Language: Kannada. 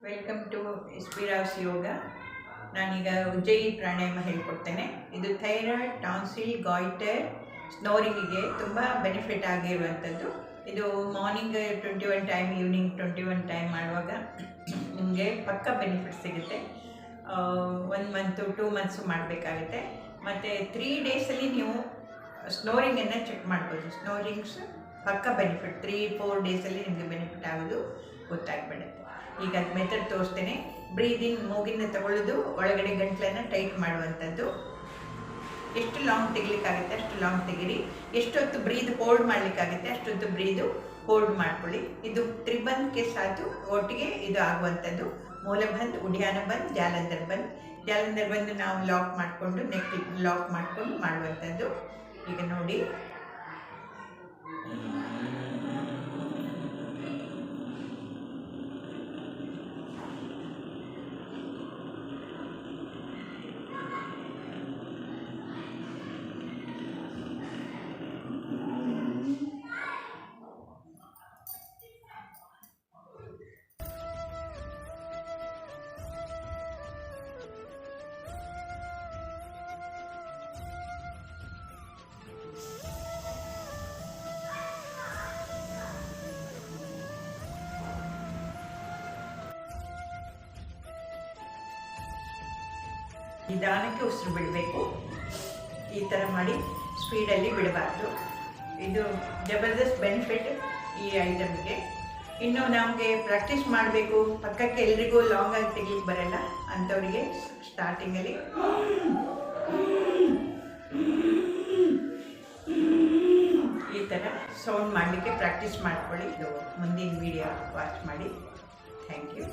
ವೆಲ್ಕಮ್ ಟು ಎಸ್ಪಿರಾಸ್ ಯೋಗ. ನಾನೀಗ ಉಜ್ಜಯಿ ಪ್ರಾಣಾಯಾಮ ಹೇಳ್ಕೊಡ್ತೇನೆ. ಇದು ಥೈರಾಯ್ಡ್, ಟಾನ್ಸಿಲ್, ಗಾಯ್ಟರ್, ಸ್ನೋರಿಂಗಿಗೆ ತುಂಬ ಬೆನಿಫಿಟ್ ಆಗಿರುವಂಥದ್ದು. ಇದು ಮಾರ್ನಿಂಗ್ 21 ಟೈಮ್, ಈವ್ನಿಂಗ್ 21 ಟೈಮ್ ಮಾಡುವಾಗ ನಿಮಗೆ ಪಕ್ಕ ಬೆನಿಫಿಟ್ ಸಿಗುತ್ತೆ. 1 ಮಂತು 2 ಮಂತ್ಸು ಮಾಡಬೇಕಾಗುತ್ತೆ. ಮತ್ತು 3 ಡೇಸಲ್ಲಿ ನೀವು ಸ್ನೋರಿಂಗನ್ನು ಚೆಕ್ ಮಾಡ್ಬೋದು. ಸ್ನೋರಿಂಗ್ಸ್ ಪಕ್ಕ ಬೆನಿಫಿಟ್ 3-4 ಡೇಸಲ್ಲಿ ನಿಮಗೆ ಬೆನಿಫಿಟ್ ಆಗೋದು ಗೊತ್ತಾಗ್ಬಿಡುತ್ತೆ. ಈಗ ಅದು ಮೆಥಡ್ ತೋರಿಸ್ತೇನೆ. ಬ್ರೀದಿಂಗ್ ಮೂಗಿಂದ ತಗೊಳ್ಳೋದು, ಒಳಗಡೆ ಗಂಟ್ಲನ್ನು ಟೈಟ್ ಮಾಡುವಂಥದ್ದು. ಎಷ್ಟು ಲಾಂಗ್ ತೆಗಿಲಿಕ್ಕಾಗುತ್ತೆ ಅಷ್ಟು ಲಾಂಗ್ ತೆಗೀರಿ. ಎಷ್ಟೊತ್ತು ಬ್ರೀದ್ ಹೋಲ್ಡ್ ಮಾಡಲಿಕ್ಕಾಗುತ್ತೆ ಅಷ್ಟೊತ್ತು ಬ್ರೀದು ಹೋಲ್ಡ್ ಮಾಡ್ಕೊಳ್ಳಿ. ಇದು ತ್ರಿಬಂಧ್ಗೆ ಸಾತು ಒಟ್ಟಿಗೆ ಇದು ಆಗುವಂಥದ್ದು. ಮೂಲಬಂಧ್, ಉಡ್ಯಾನ ಬಂಧ್, ಜಾಲಂಧರ್ ಬಂಧ್. ಜಾಲಂಧರ್ ಬಂದು ನಾವು ಲಾಕ್ ಮಾಡಿಕೊಂಡು ನೆಕ್ ಲಾಕ್ ಮಾಡಿಕೊಂಡು ಮಾಡುವಂಥದ್ದು. ಈಗ ನೋಡಿ, ನಿಧಾನಕ್ಕೆ ಉಸಿರು ಬಿಡಬೇಕು. ಈ ಥರ ಮಾಡಿ ಸ್ಪೀಡಲ್ಲಿ ಬಿಡಬಾರ್ದು. ಇದು ಜಬರ್ದಸ್ತ್ ಬೆನಿಫಿಟ್ ಈ ಐಟಮ್ಗೆ. ಇನ್ನು ನಮಗೆ ಪ್ರಾಕ್ಟೀಸ್ ಮಾಡಬೇಕು, ಪಕ್ಕಕ್ಕೆ ಎಲ್ರಿಗೂ ಲಾಂಗಾಗಿ ತೆಗಿಲಿಕ್ಕೆ ಬರಲ್ಲ ಅಂಥವರಿಗೆ ಸ್ಟಾರ್ಟಿಂಗಲ್ಲಿ ಈ ಥರ ಸೌಂಡ್ ಮಾಡಲಿಕ್ಕೆ ಪ್ರಾಕ್ಟೀಸ್ ಮಾಡ್ಕೊಳ್ಳಿ. ಇದು ಮುಂದಿನ ವಿಡಿಯೋ ವಾಚ್ ಮಾಡಿ. Thank you.